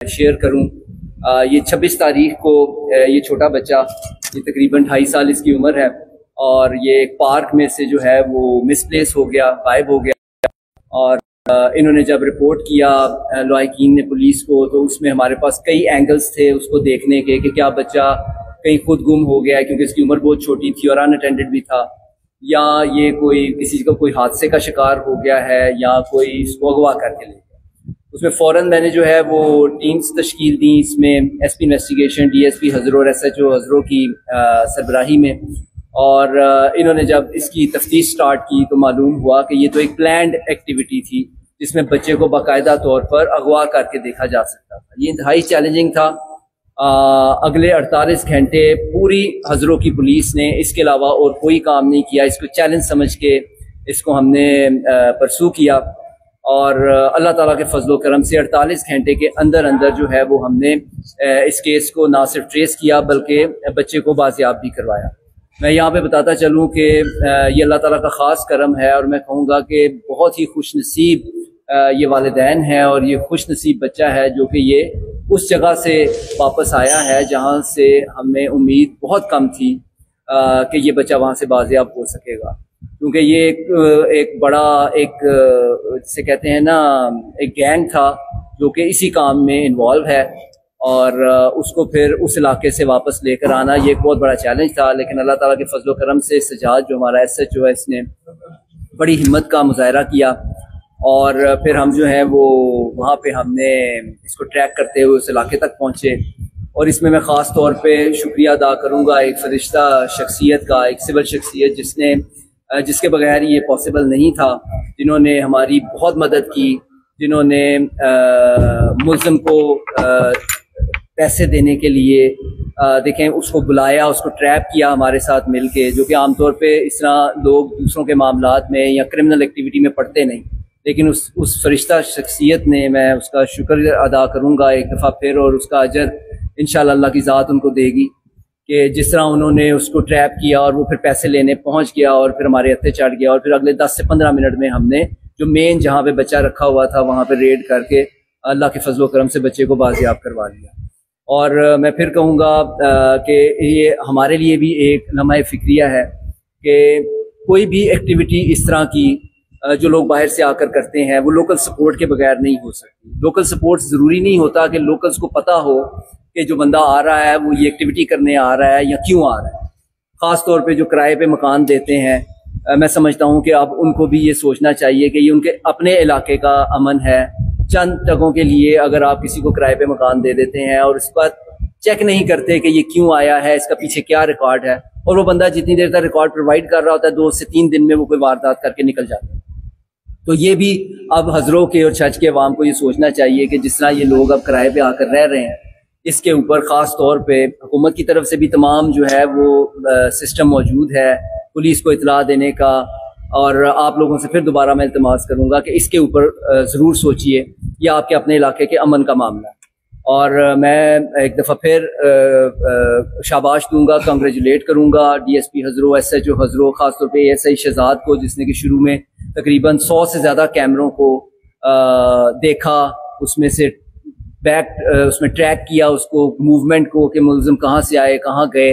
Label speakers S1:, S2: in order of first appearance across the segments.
S1: Share کروں. یہ 26 تاریخ کو یہ چھوٹا بچہ، یہ تقریباً 2.5 سال اس کی عمر ہے، اور یہ ایک پارک میں سے جو ہے وہ مس پلیس ہو گیا، غائب ہو گیا. اور انہوں نے جب رپورٹ کیا لواحقین نے پولیس کو، تو اس میں ہمارے پاس کئی اینگلز تھے اس کو دیکھنے کے کہ کیا بچہ کہیں خود گم ہو گیا ہے، کیونکہ اس کی عمر بہت چھوٹی تھی اور ان اٹینڈڈ بھی تھا، یا یہ کسی کا کوئی حادثے کا شکار ہو گیا ہے، یا کوئی اس کو اغوا کر کے لے گیا. اس میں فوراً میں نے جو ہے وہ ٹیمز تشکیل دی، اس میں S P investigation, D S P Hazro اور ایس ایچ او ہزرو کی سربراہی میں. اور انہوں نے جب اس کی تفتیش سٹارٹ کی تو معلوم ہوا کہ یہ تو ایک پلانڈ ایکٹیویٹی تھی جس میں بچے کو باقاعدہ طور پر اغوا کر کے دیکھا جا سکتا تھا. یہ انتہائی چیلنجنگ تھا. اگلے 48 گھنٹے پوری ہزروں کی پولیس نے اس کے علاوہ اور کوئی کام نہیں کیا. اس کو چیلنج سمجھ کے اس کو ہم نے پرسو کیا، اور اللہ تعالیٰ کے فضل و کرم سے 48 گھنٹے کے اندر جو ہے وہ ہم نے اس کیس کو نہ صرف ٹریس کیا بلکہ بچے کو بازیاب بھی کروایا. میں یہاں پہ بتاتا چلوں کہ یہ اللہ تعالیٰ کا خاص کرم ہے، اور میں کہوں گا کہ بہت ہی خوش نصیب یہ والدین ہیں، اور یہ خوش نصیب بچہ ہے جو کہ یہ اس جگہ سے واپس آیا ہے جہاں سے ہمیں امید بہت کم تھی کہ یہ بچہ وہاں سے بازیاب ہو سکے گا. کیونکہ یہ ایک بڑا جسے کہتے ہیں نا ایک گینگ تھا جو کہ اسی کام میں انوالو ہے، اور اس کو پھر اس علاقے سے واپس لے کر آنا یہ ایک بہت بڑا چیلنج تھا. لیکن اللہ تعالیٰ کے فضل و کرم سے سجاد جو ہمارا ایس ایچ او ہے، اس نے بڑی ہمت کا مظاہرہ کیا، اور پھر ہم جو ہیں وہ وہاں پہ ہم نے اس کو ٹریک کرتے ہوئے اس علاقے تک پہنچے. اور اس میں خاص طور پہ شکریہ ادا کروں گا ایک فرشتہ شخصیت کا، ایک سول شخصیت جس کے بغیر یہ پاسبل نہیں تھا، جنہوں نے ہماری بہت مدد کی، جنہوں نے ملزم کو پیسے دینے کے لیے دیکھیں اس کو بلایا، اس کو ٹریپ کیا ہمارے ساتھ مل کے، جو کہ عام طور پہ اس طرح لوگ دوسروں کے معاملات میں یا کرمنل ایکٹیویٹی میں پڑتے نہیں. لیکن اس فرشتہ شخصیت نے، میں اس کا شکر ادا کروں گا ایک دفعہ پھر، اور اس کا اجر انشاءاللہ اللہ کی ذات ان کو دے گی، کہ جس طرح انہوں نے اس کو ٹریپ کیا اور وہ پھر پیسے لینے پہنچ گیا اور پھر ہمارے ہتھے چڑھ گیا، اور پھر اگلے 10 سے 15 منٹ میں ہم نے جو مین جہاں پہ بچہ رکھا ہوا تھا وہاں پہ ریڈ کر کے اللہ کے فضل و کرم سے بچے کو بازیاب کروا لیا. اور میں پھر کہوں گا کہ یہ ہمارے لیے بھی ایک لمحہ فکریہ ہے کہ کوئی بھی ایکٹیویٹی اس طرح کی جو لوگ باہر سے آ کر کرتے ہیں وہ لوکل سپورٹ کے بغیر نہیں ہو سکتی. لوکل سپورٹ ضروری نہیں ہوتا کہ لوکلز کو پتہ ہو کہ جو بندہ آ رہا ہے وہ یہ ایکٹیویٹی کرنے آ رہا ہے یا کیوں آ رہا ہے. خاص طور پہ جو کرائے پہ مکان دیتے ہیں، میں سمجھتا ہوں کہ اب ان کو بھی یہ سوچنا چاہیے کہ یہ ان کے اپنے علاقے کا امن ہے. چند ٹکوں کے لیے اگر آپ کسی کو کرائے پہ مکان دے دیتے ہیں اور اس پر چیک نہیں کرتے کہ یہ کیوں آیا ہے، اس کا پیچھے کیا ریکارڈ ہے، اور وہ بندہ جتنی دیر تک ریکارڈ پرووائڈ کر رہا ہوتا ہے 2 سے 3 دن میں وہ کوئی واردات کر کے نکل جاتا ہے. تو یہ بھی اب ہزروں کے اور چھچ کے عوام کو یہ سوچنا چاہیے کہ جس طرح یہ لوگ اب کرائے پہ آ کر رہ رہے ہیں، اس کے اوپر خاص طور پہ حکومت کی طرف سے بھی تمام جو ہے وہ سسٹم موجود ہے پولیس کو اطلاع دینے کا. اور آپ لوگوں سے پھر دوبارہ میں التماس کروں گا کہ اس کے اوپر ضرور سوچئے، یہ آپ کے اپنے علاقے کے امن کا معاملہ ہے. اور میں ایک دفعہ پھر شاباش دوں گا، کنگریچولیٹ کروں گا D S P Hazro, S H O Hazro, خاص طور پہ ایس آئی شہزاد کو، جس نے کہ شروع میں تقریباً 100 سے زیادہ کیمروں کو دیکھا، اس میں سے اس میں ٹریک کیا اس کو موومنٹ کو کہ ملزم کہاں سے آئے کہاں گئے،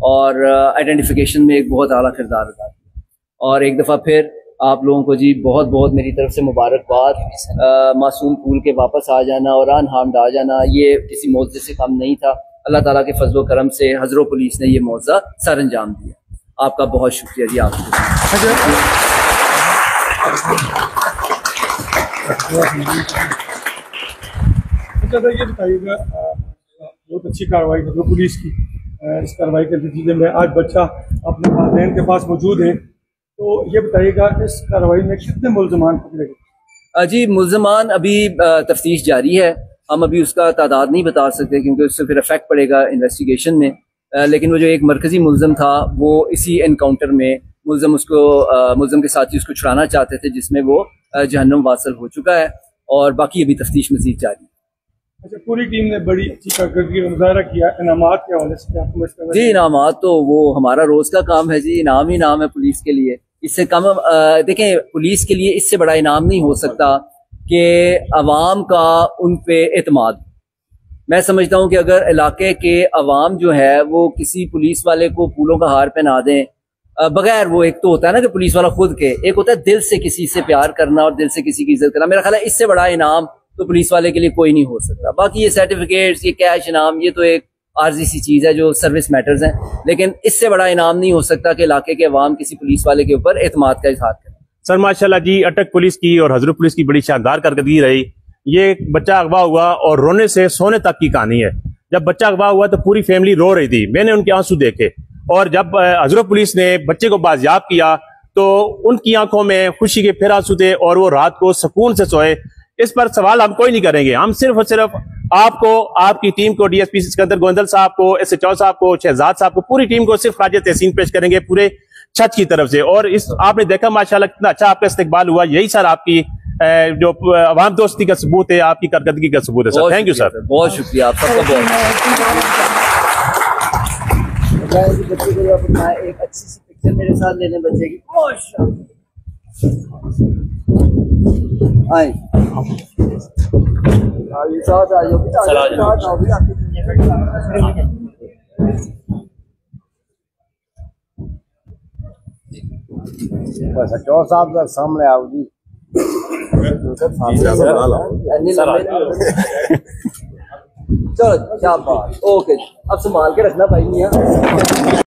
S1: اور آئیڈینٹیفیکیشن میں ایک بہت اعلیٰ کردار ادا کیا. اور ایک دفعہ پھر آپ لوگوں کو جی بہت بہت میری طرف سے مبارکباد. معصوم پھول کے واپس آ جانا اور انہارمڈ آ جانا یہ کسی معجزے سے کم نہیں تھا. اللہ تعالیٰ کے فضل و کرم سے ہزروں پولیس نے یہ معجزہ سر انجام دیا. آپ کا بہت شکریہ جی. آپ
S2: یہ بتائیے گا، بہت اچھی کارروائی ہزروں پولیس کی. اس کارروائی کے نتیجے میں آج بچہ اپنے والدین کے پاس موجود ہے، تو یہ بتائیے گا اس کارروائی میں کتنے ملزمان پکڑے گئے؟
S1: جی ملزمان ابھی تفتیش جاری ہے، ہم ابھی اس کا تعداد نہیں بتا سکتے کیونکہ اس سے پھر افیکٹ پڑے گا انویسٹیگیشن میں. لیکن وہ جو ایک مرکزی ملزم تھا وہ اسی انکاؤنٹر میں ملزم کے ساتھی اس کو چھڑانا چاہتے تھے، جس میں وہ جہنم واصل ہو چکا ہے، اور باقی ابھی تفتیش مزید جاری ہے.
S2: اچھا، پوری ٹیم نے بڑی اچھی کارکردگی کا مظاہرہ کیا. انعامات کے حوالے سے آپ کو
S1: جی انعامات تو وہ ہمارا روز کا کام ہے جی، انعام ہی انعام ہے پولیس کے لیے. اس سے کم دیکھیں پولیس کے لیے اس سے بڑا انعام نہیں ہو سکتا کہ عوام کا ان پہ اعتماد. میں سمجھتا ہوں کہ اگر علاقے کے عوام جو ہے وہ کسی پولیس والے کو پھولوں کا ہار پہنا دیں بغیر، وہ ایک تو ہوتا ہے نا کہ پولیس والا خود کے، ایک ہوتا ہے دل سے کسی سے پیار کرنا اور دل سے کسی کی عزت کرنا، میرا خیال ہے اس سے بڑا انعام تو پولیس والے کے لیے کوئی نہیں ہو سکتا. باقی یہ سرٹیفکیٹس، یہ کیش انعام، یہ تو ایک عارضی سی چیز ہے جو سروس میٹرز ہیں، لیکن اس سے بڑا انعام نہیں ہو سکتا کہ علاقے کے عوام کسی پولیس والے کے اوپر اعتماد کا اظہار کریں.
S3: سر ماشاءاللہ جی، اٹک پولیس کی اور حضرت پولیس کی بڑی شاندار کارکردگی رہی. یہ ایک بچہ اغوا ہوا اور رونے سے سونے تک کی کہانی ہے. جب بچہ اغوا ہوا تو پوری فیملی رو رہی تھی، میں نے ان کے آنسو دیکھے، اور جب حضرت پولیس نے بچے کو بازیاب کیا تو ان کی آنکھوں میں خوشی کے پھر آنسو تھے، اور وہ رات کو سکون سے سوئے. اس پر سوال ہم کوئی نہیں کریں گے، ہم صرف اور صرف آپ کو، آپ کی ٹیم کو، ڈی ایس پی سکندر گوندل صاحب کو، ایس ایچ او صاحب کو، شہزاد صاحب کو، پوری ٹیم کو صرف خراج تحسین پیش کریں گے پورے چھت کی طرف سے. اور اس آپ نے دیکھا ماشاءاللہ کتنا اچھا آپ کا استقبال ہوا. یہی سر آپ کی جو عوام دوستی کا ثبوت ہے، آپ کی کارکردگی کا ثبوت ہے سر. تھینک یو سر،
S1: بہت شکریہ آپ سب کا. بہت ایک اچھی سی پکچر میرے ساتھ لینے بچے کی.
S4: سچور صاحب کا سامنے آؤ جی.
S1: چلو کیا بات. اوکے اب سنبھال کے رکھنا بھائی.